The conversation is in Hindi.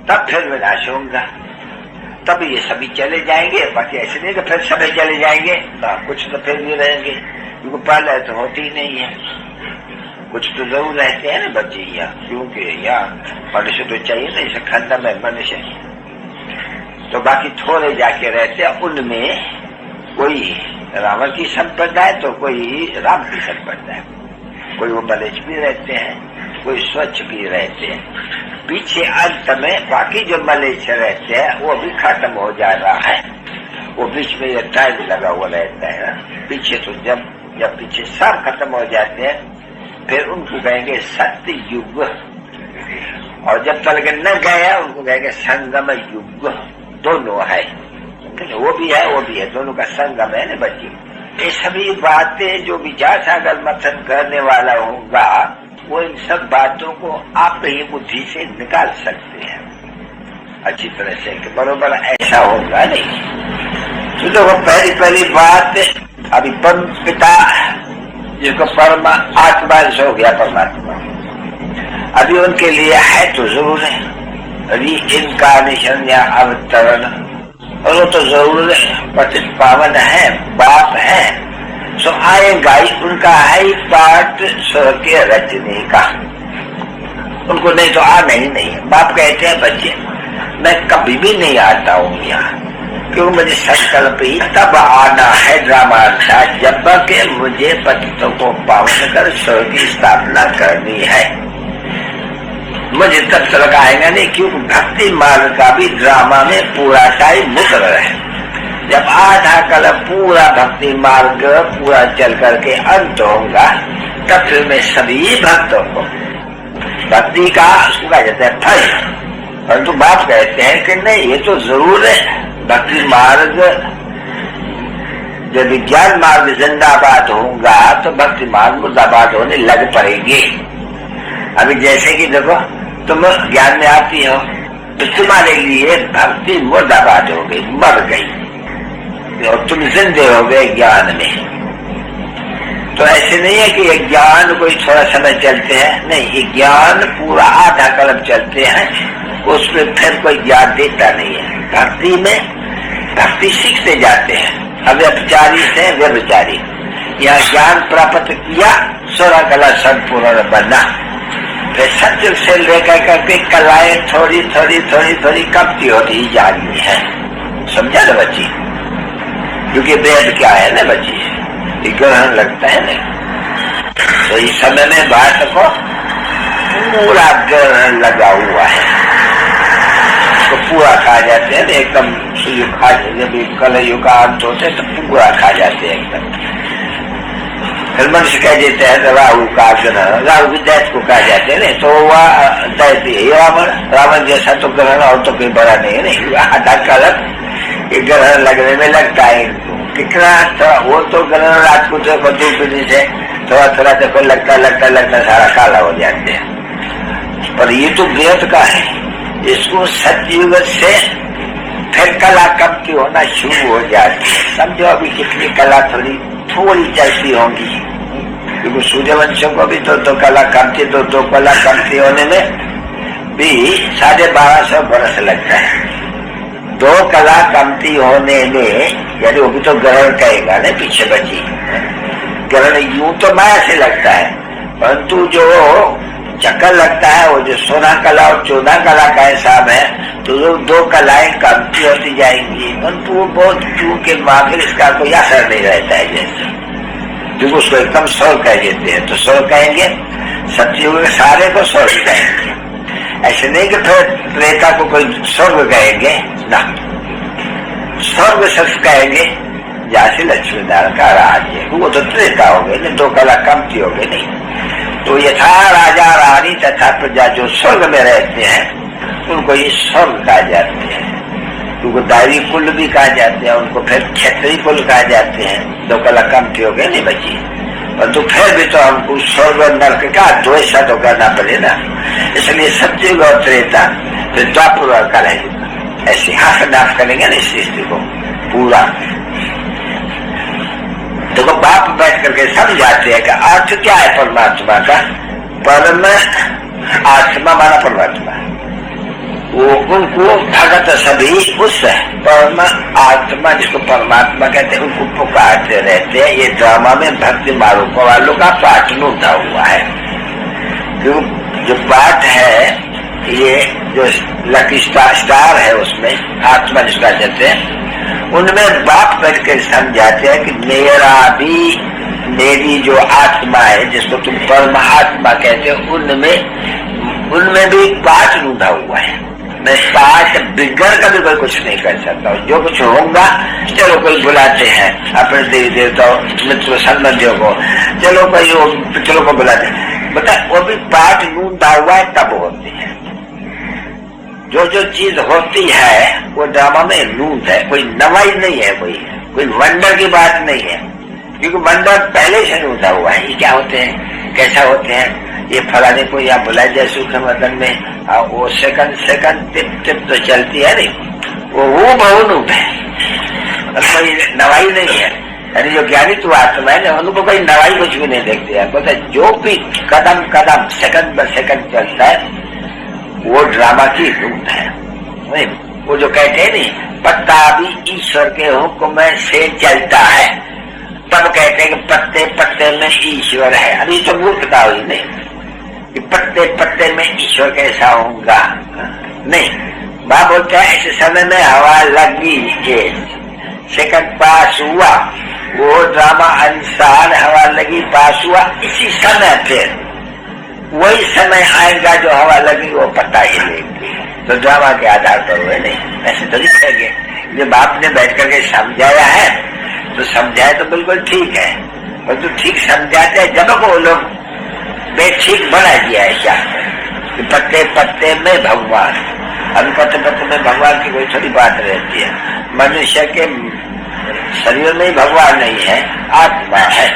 तब फिर विनाश होगा, तब ये सभी चले जाएंगे। बाकी ऐसे नहीं कि फिर सभी चले जाएंगे, तो कुछ तो फिर भी रहेंगे, क्योंकि पहले तो होती ही नहीं है। कुछ तो जरूर रहते हैं ना बच्चे यहाँ, क्योंकि यहाँ मनुष्य तो चाहिए ना, इसे खंड में मनुष्य, तो बाकी थोड़े जाके रहते हैं। उनमें कोई रावण की संप्रदाय तो कोई राम की संप्रदाय, कोई वो मलेच्छ भी रहते हैं, कोई स्वच्छ भी रहते हैं। पीछे अंत में बाकी जो मलेच्छ रहते हैं वो भी खत्म हो जा रहा है। वो बीच में ये टाइम लगा हुआ रहता है ना। पीछे तो जब पीछे सब खत्म हो जाते हैं फिर उनको कहेंगे सत्य युग, और जब तक न गया उनको कहेंगे संगम युग। दोनों है, वो भी है वो भी है, दोनों का संगम है ना बच्चे। ये सभी बातें जो विचार सागर मंथन करने वाला होगा वो इन सब बातों को आप ही बुद्धि से निकाल सकते हैं अच्छी तरह से कि बरोबर ऐसा होगा नहीं। तो देखो पहली बात, अभी परम पिता जिसको परम आत्मा हो गया परमात्मा, अभी उनके लिए है तो जरूर है री इनकारनेशन या अवतरण, और वो तो जरूर पतित पावन है, बाप है, सो आएगा ही। उनका है ही पाठ स्वर्ग के रचने का, उनको नहीं तो आना ही नहीं है। बाप कहते हैं बच्चे मैं कभी भी नहीं आता हूँ यहाँ, क्यों मुझे संकल्प ही तब आना है ड्रामा था जब के मुझे पतितों को पावन कर स्वर्ग की स्थापना करनी है। मुझे तब तक आएगा नहीं, क्योंकि भक्ति मार्ग का भी ड्रामा में पूरा टाइम मुकर है। जब आधा कल पूरा भक्ति मार्ग पूरा चल करके अंत होगा तब फिर मैं सभी भक्तों को भक्ति का उसको कहा जाता है फल। परंतु बाप कहते हैं कि नहीं, ये तो जरूर है भक्ति मार्ग, जब विज्ञान मार्ग जिंदाबाद होगा तो भक्ति मार्ग मुर्दाबाद होने लग पड़ेगी। अभी जैसे कि देखो तुम ज्ञान में आती हो तो तुम्हारे लिए भक्ति मुर्दाबाद हो गई, मर गई, और तुम जिंदे हो गए ज्ञान में। तो ऐसे नहीं है कि ये ज्ञान कोई थोड़ा समय चलते हैं, नहीं, ये ज्ञान पूरा आधा कलम चलते हैं, उसमें फिर कोई ज्ञान देता नहीं है। भक्ति में भक्ति सीखते जाते हैं, अव्यभिचारी से व्यभिचारी, यहाँ ज्ञान प्राप्त किया 16 कला संपूर्ण बनना, फिर सत्य से लेकर करके कलाएं थोड़ी थोड़ी थोड़ी थोड़ी कमती होती जा रही है। समझा ना बच्ची? क्योंकि वेद क्या है ना बच्ची, ये ग्रहण लगता है ना, तो इस समय में बात को पूरा ग्रहण लगा हुआ है, तो पूरा खा जाते हैं एकदम। खा जब कलयुग का अंत होते हैं तो पूरा खा जाते हैं एकदम। फिर मनुष्य कह देते हैं राहु का ग्रहण, राहु की दैत को कहा जाते हैं, तो वह दैत ही रावण जैसा तो ग्रहण और तो कोई बड़ा नहीं है, नहीं आधा कलम ये ग्रहण लगने में लगता है इनको। कितना थोड़ा वो तो ग्रहण रात को देखो दूरबीनी से थोड़ा थोड़ा देखो लगता लगता लगता सारा काला हो जाते हैं, पर ये तो वेद का है। इसको सतयुग से फिर कला कमती होना शुरू हो जाती है। समझो अभी कितनी कला थोड़ी चलती होंगी, क्योंकि सूर्यवंशों को भी दो कला कमती, दो कला कमती होने में भी 1250 बरस लगता है। 2 कला कमती होने में, यानी वो भी तो ग्रहण कहेगा ना पीछे बची, ग्रहण यूं तो माया से लगता है, परंतु जो चक्कर लगता है वो जो 16 कला और 14 कला का हिसाब है, तो जो 2 कलाएं कमती होती जाएंगी, परंतु वो बहुत चूंकि माफिर इसका कोई असर नहीं रहता है जैसे, जो उसको एकदम स्वर्ग कह देते हैं, तो स्वर्ग कहेंगे, सतयुग में सारे को स्वर्ग कहेंगे। ऐसे नहीं कि फिर त्रेता को कोई स्वर्ग कहेंगे ना, स्वर्ग सच कहेंगे जहाँ से लक्ष्मी नारायण का राज्य, वो तो त्रेता हो गए, 2 कला कमती हो गई नहीं। तो यथा राजा रानी तथा प्रजा जो स्वर्ग में रहते हैं उनको ये स्वर्ग कहा जाते हैं, उनको दैवी कुल भी कहा जाते हैं, उनको फिर क्षत्रिय कुल कहा जाते हैं। 2 कला कमती हो गए नहीं बची, और तो फिर भी तो हमको स्वर्ग नरक का द्वेष तो करना पड़े ना, इसलिए सतयुग और त्रेता फिर द्वापर और कलयुग ऐसे हाथ नाश करेंगे ना इस सृष्टि को पूरा। देखो बाप बैठ करके समझाते हैं कि अर्थ क्या है परमात्मा का। परम आत्मा माना परमात्मा, वो उनको भगत सभी उस परम आत्मा जिसको परमात्मा कहते हैं उनको पुकारते रहते हैं। ये ड्रामा में भक्ति मार्ग वालों का पाठ नूटा हुआ है। जो पाठ है ये जो लकी स्टार है उसमें आत्मा जिसका कहते हैं, उनमें बाप करके समझाते हैं कि मेरी जो आत्मा है जिसको तुम परमात्मा कहते हो उनमें भी पाठ नूटा हुआ है। मैं पाठ बिगड़ का भी कोई कुछ नहीं कर सकता हूँ। जो कुछ होगा चलो कोई बुलाते हैं अपने देवी देवताओं मित्र संबंधियों को, चलो कोई पितरों को बुलाते हैं, बता वो भी पाठ नूटा हुआ है तब होती है। जो चीज होती है वो ड्रामा में नूट है, कोई नवाई नहीं है, कोई वंडर की बात नहीं है, क्योंकि वंडर पहले से नूटा हुआ है। ये क्या होते हैं, कैसा होते हैं, ये फलाने को यहाँ बुलाया जाए सुख मदन में, वो सेकंड टिप तो चलती है नहीं, वो बहुनूट है, कोई नवाई नहीं है। यानी जो ज्ञानी तू आत्मा है उनको कोई नवाई कुछ भी नहीं देखती है। बोलते जो भी कदम कदम सेकंड ब सेकंड चलता है वो ड्रामा की नूट है। वो जो कहते हैं नहीं, पत्ता भी ईश्वर के हुक्म से चलता है, तब कहते हैं कि पत्ते पत्ते में ईश्वर है। अभी तो मूर्खता हुई नहीं कि पत्ते पत्ते में ईश्वर कैसा होगा, नहीं। माँ बोलते हैं ऐसे समय में हवा लगी, सेकंड पास हुआ, वो ड्रामा अनुसार हवा लगी पास हुआ, इसी समय फिर वही समय आएगा जो हवा लगी वो पता ही लेगी। तो ड्रामा के आधार पर हुए नहीं, ऐसे तो नहीं कहेंगे। जब आपने बैठ करके समझाया है तो समझाया तो बिल्कुल ठीक है, और तो ठीक समझाते हैं जब वो लोग ठीक बना दिया है क्या कि पत्ते पत्ते में भगवान। अभी पत्ते पत्ते में भगवान की कोई थोड़ी बात रहती है। मनुष्य के शरीर में भगवान नहीं है, आत्मा है।